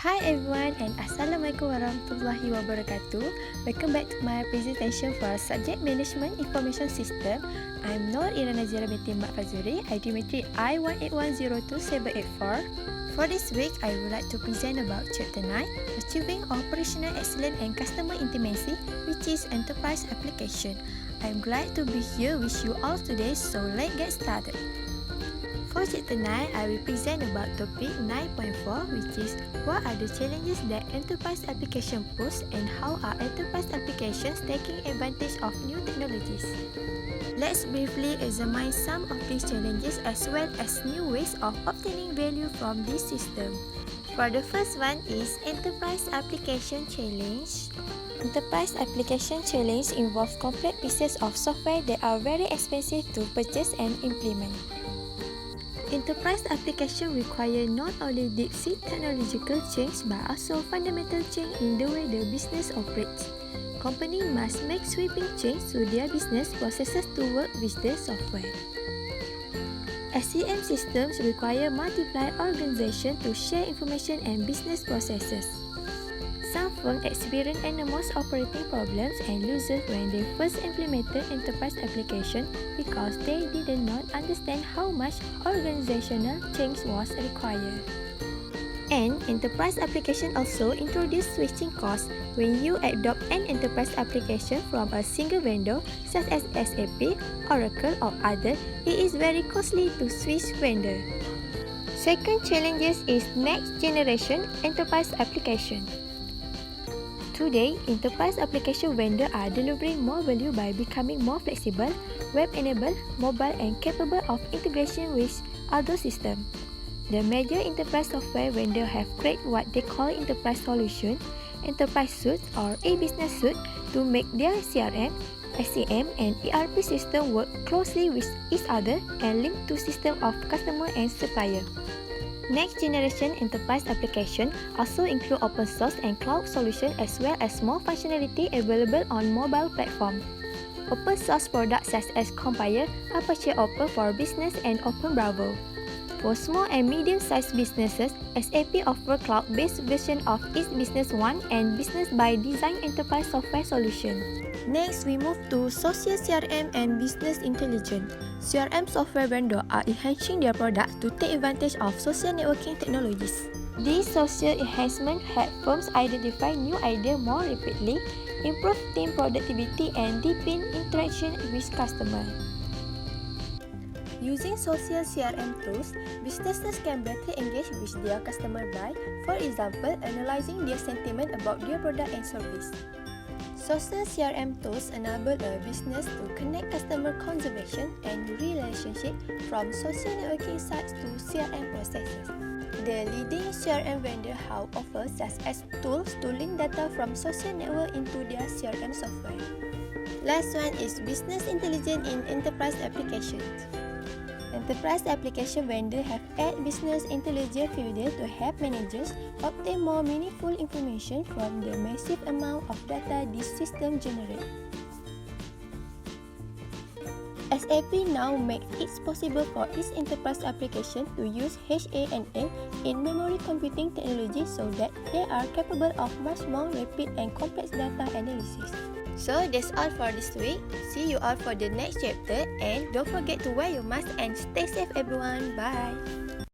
Hi everyone and Assalamualaikum warahmatullahi wabarakatuh. Welcome back to my presentation for Subject Management Information System. I'm Nur Irana Zira binti Mak Fazuri, ID Matric I18102784. For this week, I would like to present about Chapter 9, Achieving Operational Excellence and Customer Intimacy, which is Enterprise Application. I'm glad to be here with you all today, so let's get started. For Chapter 9, I will present about topic 9.4, which is what are the challenges that enterprise application pose and how are enterprise applications taking advantage of new technologies. Let's briefly examine some of these challenges as well as new ways of obtaining value from this system. For the first one is Enterprise Application Challenge. Enterprise Application Challenge involves complex pieces of software that are very expensive to purchase and implement. Enterprise application require not only deep-seated technological change but also fundamental change in the way the business operates. Companies must make sweeping change to their business processes to work with the software. SCM systems require multiple organizations to share information and business processes. Some firms experience enormous operating problems and losses when they first implemented enterprise application because they did not understand how much organizational change was required. And enterprise application also introduce switching costs. When you adopt an enterprise application from a single vendor such as SAP, Oracle or other, it is very costly to switch vendor. Second challenge is next generation enterprise application. Today, enterprise application vendors are delivering more value by becoming more flexible, web-enabled, mobile and capable of integration with other systems. The major enterprise software vendors have created what they call enterprise solution, enterprise suite or e-business suite to make their CRM, SCM and ERP system work closely with each other and link to systems of customer and supplier. Next generation enterprise application also include open source and cloud solutions as well as more functionality available on mobile platforms. Open source products such as Compiler, Apache Open for Business and OpenBravo. For small and medium-sized businesses, SAP offers cloud-based version of its Business One and Business by Design enterprise software solution. Next, we move to Social CRM and Business Intelligence. CRM software vendors are enhancing their products to take advantage of social networking technologies. These social enhancements help firms identify new ideas more rapidly, improve team productivity, and deepen interaction with customers. Using social CRM tools, businesses can better engage with their customers by, for example, analyzing their sentiment about their product and service. Social CRM tools enable a business to connect customer conservation and relationship from social networking sites to CRM processes. The leading CRM vendors have offers such as tools to link data from social network into their CRM software. Last one is Business Intelligence in Enterprise Applications. Enterprise application vendors have added business intelligence features to help managers obtain more meaningful information from the massive amount of data this system generates. SAP now makes it possible for its enterprise application to use HANA in-memory computing technology so that they are capable of much more rapid and complex data analysis. So that's all for this week. See you all for the next chapter and don't forget to wear your mask and stay safe everyone. Bye.